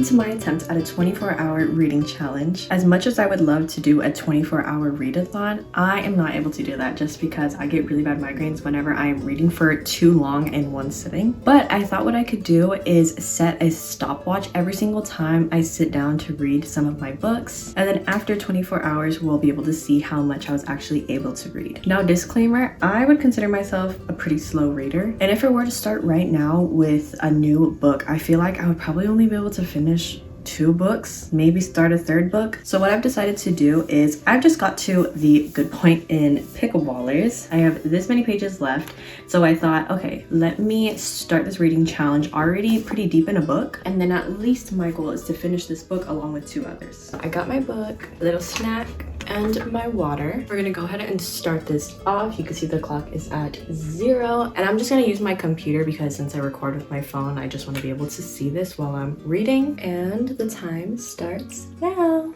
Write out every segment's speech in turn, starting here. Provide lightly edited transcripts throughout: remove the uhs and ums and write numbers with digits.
welcome to my attempt at a 24-hour reading challenge. As much as I would love to do a 24-hour readathon, I am not able to do that just because I get really bad migraines whenever I am reading for too long in one sitting. But I thought what I could do is set a stopwatch every single time I sit down to read some of my books, and then after 24 hours we'll be able to see how much I was actually able to read. Now, disclaimer, I would consider myself a pretty slow reader, and if I were to start right now with a new book, I feel like I would probably only be able to finish 2 books, maybe start a 3rd book. So what I've decided to do is I've just got to the good point in Pickle Ballers. I have this many pages left, so I thought, okay, let me start this reading challenge already pretty deep in a book, and then at least my goal is to finish this book along with 2 others. I got my book, a little snack, and my water. We're gonna go ahead and start this off. You can see the clock is at 0, and I'm just gonna use my computer because since I record with my phone, I just want to be able to see this while I'm reading, and the time starts now.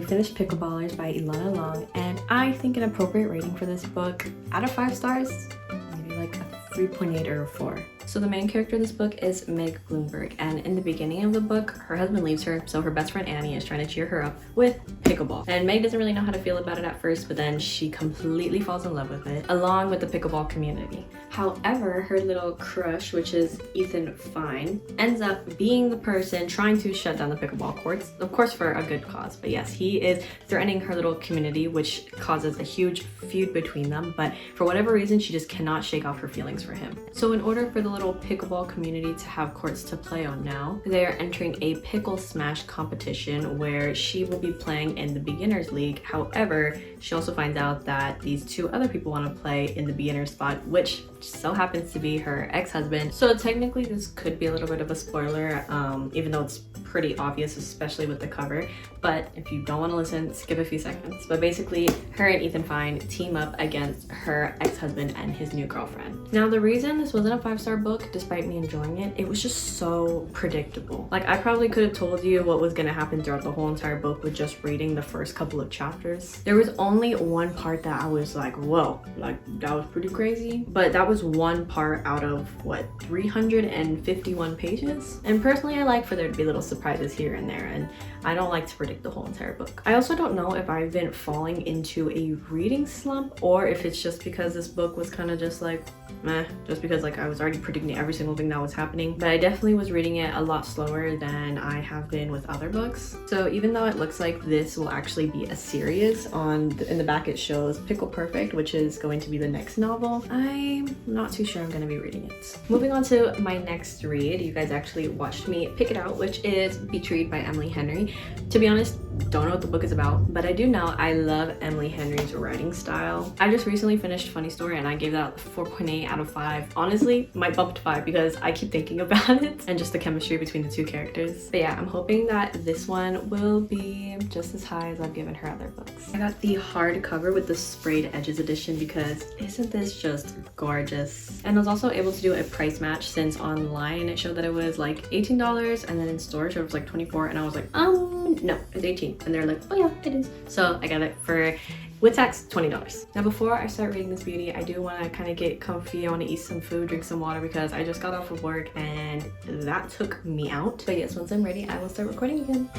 Finished Pickle Ballers by Ilana Long, and I think an appropriate rating for this book out of 5 stars, maybe like a 3.8 or a 4. So the main character of this book is Meg Bloomberg, and in the beginning of the book, her husband leaves her, so her best friend Annie is trying to cheer her up with pickleball. And Meg doesn't really know how to feel about it at first, but then she completely falls in love with it, along with the pickleball community. However, her little crush, which is Ethan Fine, ends up being the person trying to shut down the pickleball courts, of course for a good cause. But yes, he is threatening her little community, which causes a huge feud between them, but for whatever reason, she just cannot shake off her feelings for him. So in order for the little pickleball community to have courts to play on now, they are entering a pickle smash competition where she will be playing in the beginners league. However, she also finds out that these 2 other people want to play in the beginner spot, which so happens to be her ex-husband. So technically this could be a little bit of a spoiler, even though it's pretty obvious, especially with the cover. But if you don't want to listen, skip a few seconds. But basically, her and Ethan Fine team up against her ex-husband and his new girlfriend. Now, the reason this wasn't a 5-star book, despite me enjoying it, it was just so predictable. Like, I probably could have told you what was going to happen throughout the whole entire book with just reading the first couple of chapters. There was only one part that I was like, whoa, like that was pretty crazy. But that was one part out of what, 351 pages? And personally, I like for there to be little surprises here and there, and I don't like to predict the whole entire book. I also don't know if I've been falling into a reading slump or if it's just because this book was kind of just like meh, just because like I was already predicting every single thing that was happening. But I definitely was reading it a lot slower than I have been with other books. So even though it looks like this will actually be a series, in the back it shows Pickle Perfect, which is going to be the next novel, I'm not too sure I'm going to be reading it. Moving on to my next read, you guys actually watched me pick it out, which is Betrayed by Emily Henry. To be honest, don't know what the book is about, but I do know I love Emily Henry's writing style. I just recently finished Funny Story and I gave that 4.8 out of 5. Honestly, might bump to 5 because I keep thinking about it and just the chemistry between the 2 characters. But yeah, I'm hoping that this one will be just as high as I've given her other books. I got the hardcover with the sprayed edges edition because isn't this just gorgeous? And I was also able to do a price match since online it showed that it was like $18 and then in stores it was like $24, and I was like, no, it's $18. And they're like, oh yeah, it is. So I got it for With tax, $20. Now before I start reading this beauty, I do want to kind of get comfy. I want to eat some food, drink some water because I just got off of work and that took me out. But yes, once I'm ready, I will start recording again.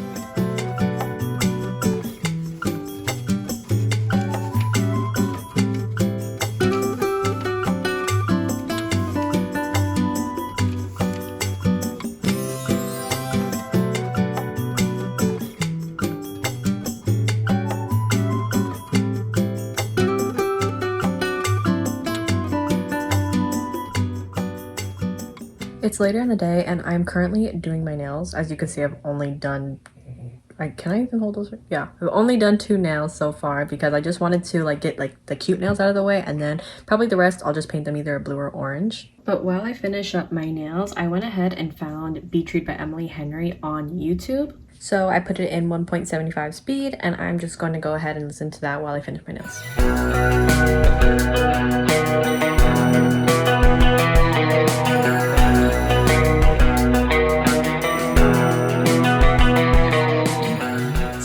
It's later in the day and I'm currently doing my nails. As you can see, I've only done, can I even hold those? Yeah, I've only done 2 nails so far because I just wanted to get the cute nails out of the way, and then probably the rest I'll just paint them either blue or orange. But while I finish up my nails, I went ahead and found Beach Read by Emily Henry on YouTube. So I put it in 1.75 speed and I'm just going to go ahead and listen to that while I finish my nails.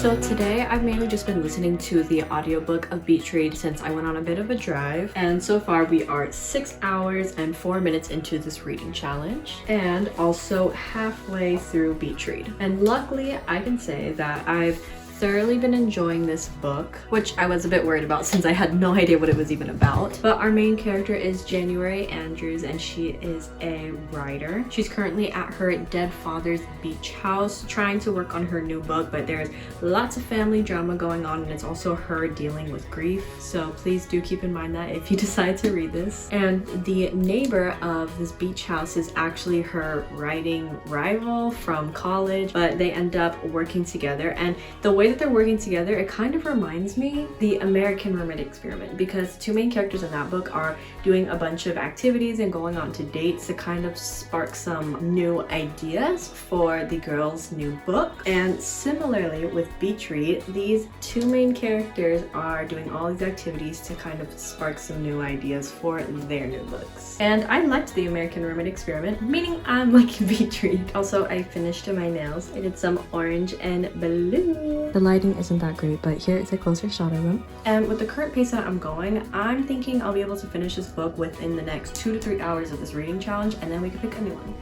So today I've mainly just been listening to the audiobook of Beach Read since I went on a bit of a drive, and so far we are 6 hours and 4 minutes into this reading challenge and also halfway through Beach Read. And luckily I can say that I've thoroughly been enjoying this book, which I was a bit worried about since I had no idea what it was even about. But our main character is January Andrews and she is a writer. She's currently at her dead father's beach house trying to work on her new book, but there's lots of family drama going on and it's also her dealing with grief. So please do keep in mind that if you decide to read this. And the neighbor of this beach house is actually her writing rival from college, but they end up working together, and the way that they're working together, it kind of reminds me the American Mermaid Experiment, because 2 main characters in that book are doing a bunch of activities and going on to dates to kind of spark some new ideas for the girls' new book. And similarly with Beach Read, these 2 main characters are doing all these activities to kind of spark some new ideas for their new books. And I liked the American Mermaid Experiment, meaning I'm liking Beach Read. Also, I finished my nails. I did some orange and blue. The lighting isn't that great, but here is a closer shot of them. And with the current pace that I'm going, I'm thinking I'll be able to finish this book within the next 2 to 3 hours of this reading challenge, and then we can pick a new one.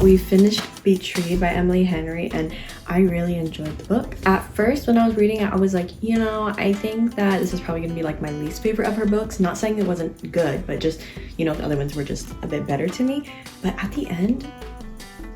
We finished Beach Read by Emily Henry and I really enjoyed the book. At first when I was reading it, I was like, you know, I think that this is probably gonna be like my least favorite of her books. Not saying it wasn't good, but just, you know, the other ones were just a bit better to me. But at the end,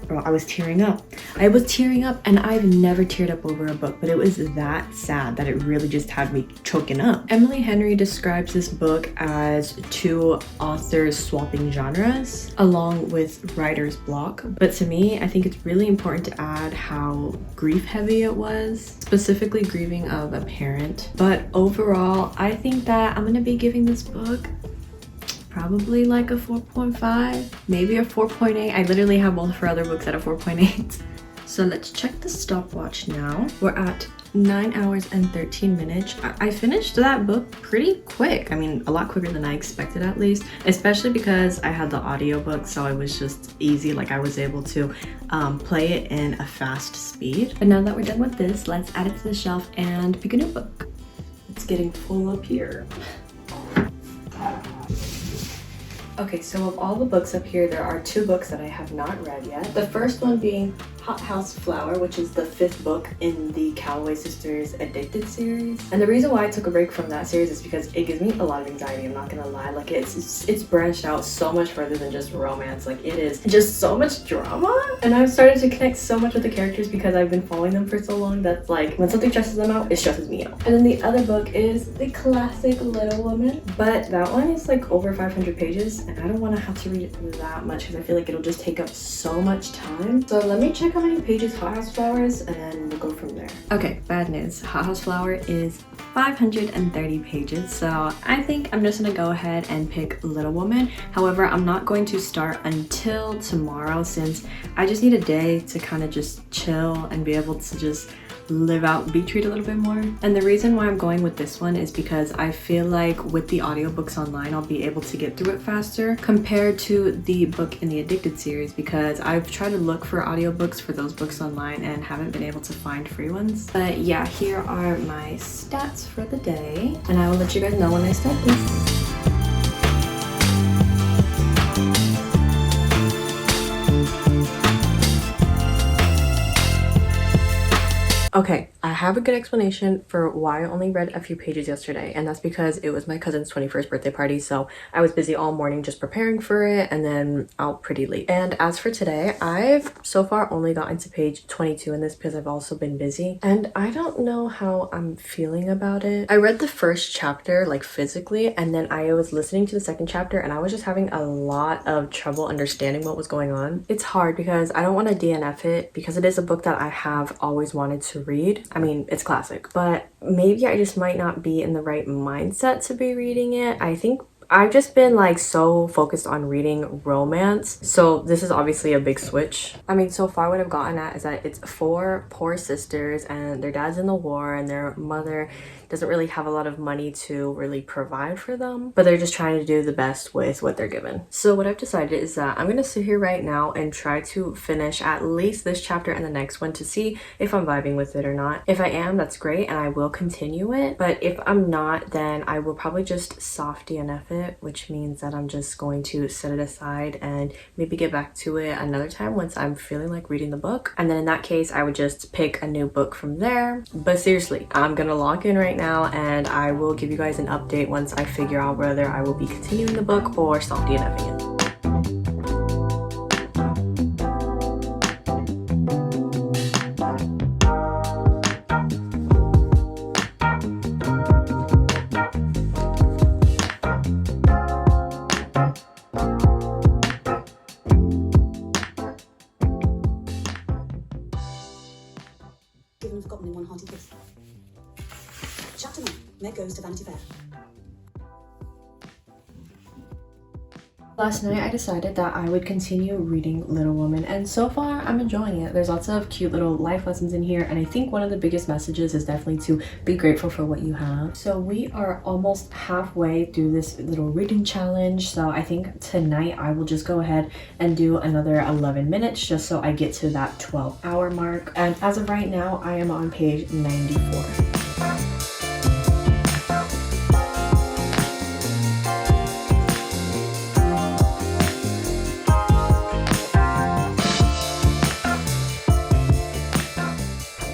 bro, I was tearing up. I was tearing up, and I've never teared up over a book, but it was that sad that it really just had me choking up. Emily Henry describes this book as 2 authors swapping genres along with writer's block. But to me, I think it's really important to add how grief heavy it was, specifically grieving of a parent. But overall, I think that I'm gonna be giving this book probably like a 4.5, maybe a 4.8. I literally have both of her other books at a 4.8. So let's check the stopwatch now. We're at 9 hours and 13 minutes. I finished that book pretty quick. I mean, a lot quicker than I expected at least, especially because I had the audiobook, so it was just easy. Like I was able to play it in a fast speed. But now that we're done with this, let's add it to the shelf and pick a new book. It's getting full up here. Okay, so of all the books up here, there are 2 books that I have not read yet. The first one being Hot House Flower, which is the 5th book in the Calloway Sisters Addicted series. And the reason why I took a break from that series is because it gives me a lot of anxiety, I'm not gonna lie. Like it's branched out so much further than just romance. Like it is just so much drama. And I've started to connect so much with the characters because I've been following them for so long that's like when something stresses them out, it stresses me out. And then the other book is the classic Little Woman, but that one is like over 500 pages and I don't want to have to read it that much because I feel like it'll just take up so much time. So let me check how many pages Hot House Flower is, and then we'll go from there. Okay, bad news. Hot House Flower is 530 pages, so I think I'm just gonna go ahead and pick Little Woman. However, I'm not going to start until tomorrow since I just need a day to kind of just chill and be able to just live out Beach Read a little bit more. And the reason why I'm going with this one is because I feel like with the audiobooks online I'll be able to get through it faster compared to the book in the Addicted series, because I've tried to look for audiobooks for those books online and haven't been able to find free ones. But yeah, here are my stats for the day, and I will let you guys know when I start this. Okay, I have a good explanation for why I only read a few pages yesterday, and that's because it was my cousin's 21st birthday party, so I was busy all morning just preparing for it and then out pretty late. And as for today, I've so far only gotten to page 22 in this because I've also been busy, and I don't know how I'm feeling about it. I read the first chapter like physically, and then I was listening to the second chapter and I was just having a lot of trouble understanding what was going on. It's hard because I don't want to DNF it because it is a book that I have always wanted to read. I mean, it's classic, but maybe I just might not be in the right mindset to be reading it. I think I've just been like so focused on reading romance, so this is obviously a big switch. I mean, so far what I've gotten at is that it's 4 poor sisters and their dad's in the war and their mother doesn't really have a lot of money to really provide for them, but they're just trying to do the best with what they're given. So what I've decided is that I'm gonna sit here right now and try to finish at least this chapter and the next one to see if I'm vibing with it or not. If I am, that's great and I will continue it, but if I'm not, then I will probably just soft DNF it, which means that I'm just going to set it aside and maybe get back to it another time once I'm feeling like reading the book. And then in that case, I would just pick a new book from there. But seriously, I'm gonna log in right now and I will give you guys an update once I figure out whether I will be continuing the book or stop DNFing it. Given forgotten in one hearty kiss. Chapter 9. Meg goes to Vanity Fair. Last night I decided that I would continue reading Little Woman, and so far I'm enjoying it. There's lots of cute little life lessons in here, and I think one of the biggest messages is definitely to be grateful for what you have. So we are almost halfway through this little reading challenge, so I think tonight I will just go ahead and do another 11 minutes just so I get to that 12-hour mark. And as of right now, I am on page 94.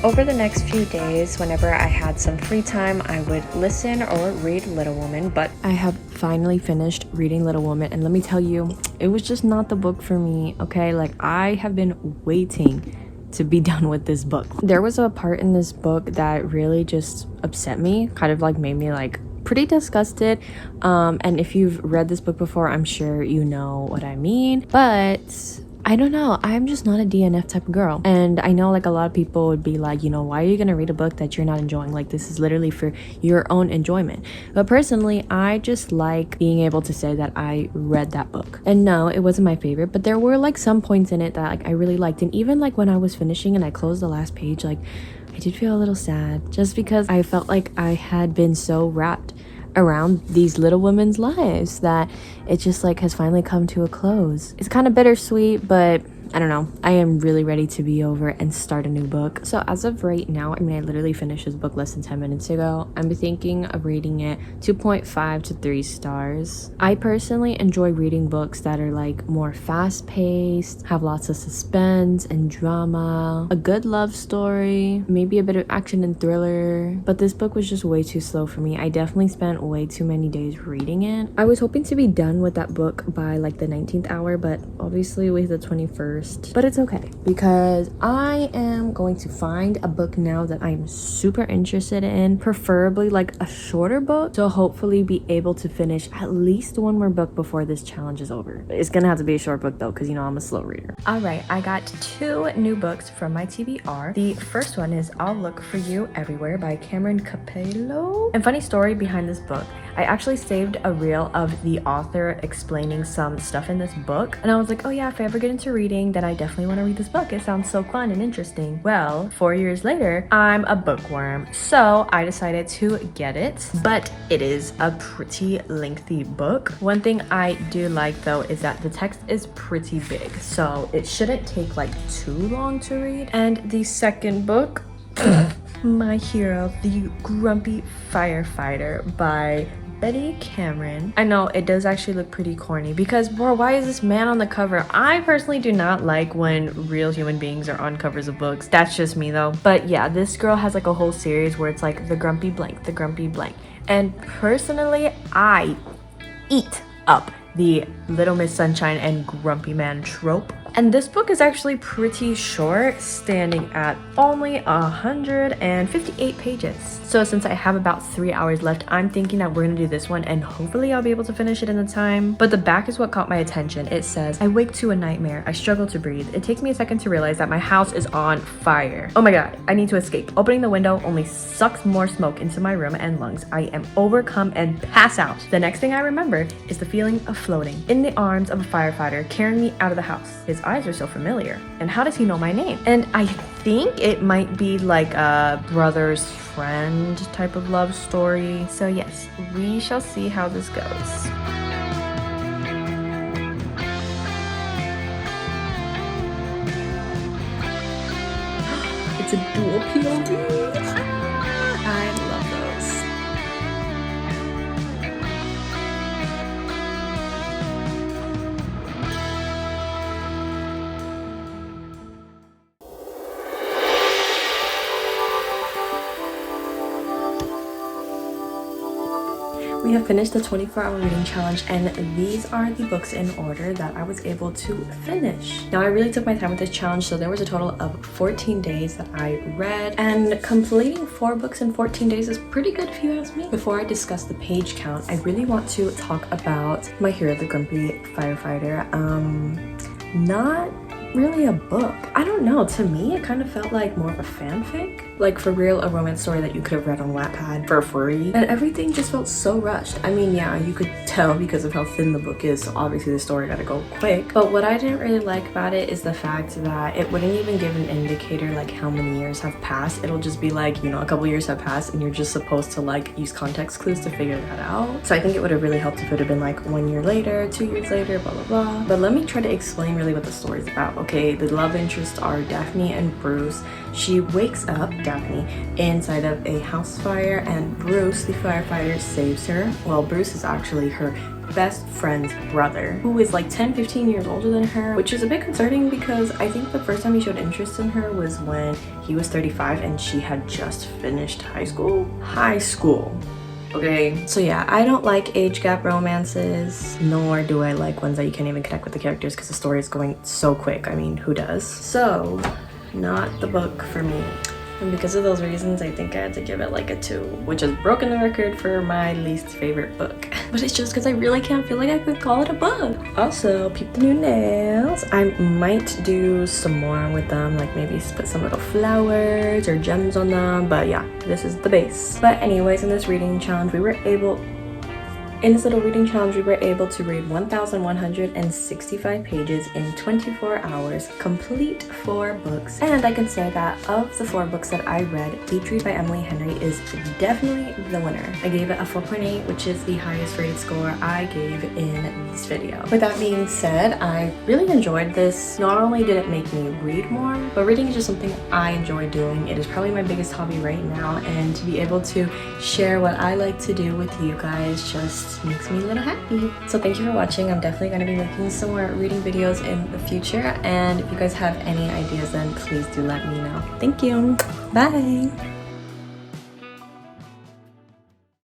Over the next few days, whenever I had some free time, I would listen or read Little Woman, but I have finally finished reading Little Woman, and let me tell you, it was just not the book for me, okay? Like, I have been waiting to be done with this book. There was a part in this book that really just upset me, kind of like made me like pretty disgusted, and if you've read this book before, I'm sure you know what I mean, but I don't know, I'm just not a DNF type of girl. And I know like a lot of people would be like, you know, why are you gonna read a book that you're not enjoying? Like, this is literally for your own enjoyment. But personally, I just like being able to say that I read that book. And no, it wasn't my favorite, but there were like some points in it that like I really liked. And even like when I was finishing and I closed the last page, like I did feel a little sad just because I felt like I had been so wrapped around these little women's lives that it just like has finally come to a close. It's kind of bittersweet, but I don't know, I am really ready to be over and start a new book. So as of right now, I mean, I literally finished this book less than 10 minutes ago. I'm thinking of rating it 2.5 to 3 stars. I personally enjoy reading books that are like more fast-paced, have lots of suspense and drama, a good love story, maybe a bit of action and thriller, but this book was just way too slow for me. I definitely spent way too many days reading it. I was hoping to be done with that book by like the 19th hour, but obviously with the 21st, first, but it's okay because I am going to find a book now that I'm super interested in, preferably like a shorter book, to hopefully be able to finish at least one more book before this challenge is over. It's gonna have to be a short book though, because you know I'm a slow reader. All right, I got 2 new books from my TBR. The first one is I'll Look for You Everywhere by Cameron Capello. And funny story behind this book, I actually saved a reel of the author explaining some stuff in this book, and I was like, oh yeah, if I ever get into reading, then I definitely want to read this book. It sounds so fun and interesting. Well, 4 years later, I'm a bookworm, so I decided to get it, but it is a pretty lengthy book. One thing I do like though is that the text is pretty big, so it shouldn't take like too long to read. And the second book, My Hero, The Grumpy Firefighter by Betty Cameron. I know it does actually look pretty corny because, bro, why is this man on the cover? I personally do not like when real human beings are on covers of books. That's just me though. But yeah, this girl has like a whole series where it's like the grumpy blank, the grumpy blank. And personally, I eat up the Little Miss Sunshine and Grumpy Man trope. And this book is actually pretty short, standing at only 158 pages. So since I have about 3 hours left, I'm thinking that we're gonna do this one and hopefully I'll be able to finish it in the time. But the back is what caught my attention. It says, I wake to a nightmare. I struggle to breathe. It takes me a second to realize that my house is on fire. Oh my god, I need to escape. Opening the window only sucks more smoke into my room and lungs. I am overcome and pass out. The next thing I remember is the feeling of floating in the arms of a firefighter carrying me out of the house. His eyes are so familiar. And how does he know my name? And I think it might be like a brother's friend type of love story. So yes, we shall see how this goes. It's a dual POV. I love those. We have finished the 24-hour reading challenge, and these are the books in order that I was able to finish. Now, I really took my time with this challenge, so there was a total of 14 days that I read, and completing 4 books in 14 days is pretty good if you ask me. Before I discuss the page count, I really want to talk about My Hero, the Grumpy Firefighter. Not really a book. I don't know, to me it kind of felt like more of a fanfic. Like for real, a romance story that you could have read on Wattpad for free. And everything just felt so rushed. I mean, yeah, you could tell because of how thin the book is, so obviously the story gotta go quick. But what I didn't really like about it is the fact that it wouldn't even give an indicator like how many years have passed. It'll just be like, you know, a couple years have passed and you're just supposed to like use context clues to figure that out. So I think it would have really helped if it would have been like 1 year later, 2 years later, blah, blah, blah. But let me try to explain really what the story is about. Okay, the love interests are Daphne and Bruce. She wakes up, Daphne, inside of a house fire, and Bruce, the firefighter, saves her. Well, Bruce is actually her best friend's brother, who is like 10-15 years older than her, which is a bit concerning because I think the first time he showed interest in her was when he was 35 and she had just finished high school. Okay, so yeah, I don't like age gap romances, nor do I like ones that you can't even connect with the characters because the story is going so quick. I mean, who does? So, not the book for me. And because of those reasons, I think I had to give it like a 2, which has broken the record for my least favorite book. But it's just because I really can't feel like I could call it a book. Also, peep the new nails. I might do some more with them, like maybe put some little flowers or gems on them. But yeah, this is the base. But anyways, in this reading challenge, we were able to read 1,165 pages in 24 hours, complete 4 books, and I can say that of the 4 books that I read, Beach Read by Emily Henry is definitely the winner. I gave it a 4.8, which is the highest rated score I gave in this video. With that being said, I really enjoyed this. Not only did it make me read more, but reading is just something I enjoy doing. It is probably my biggest hobby right now, and to be able to share what I like to do with you guys just makes me a little happy. So thank you for watching. I'm definitely going to be making some more reading videos in the future, and if you guys have any ideas, then please do let me know. Thank you. Bye.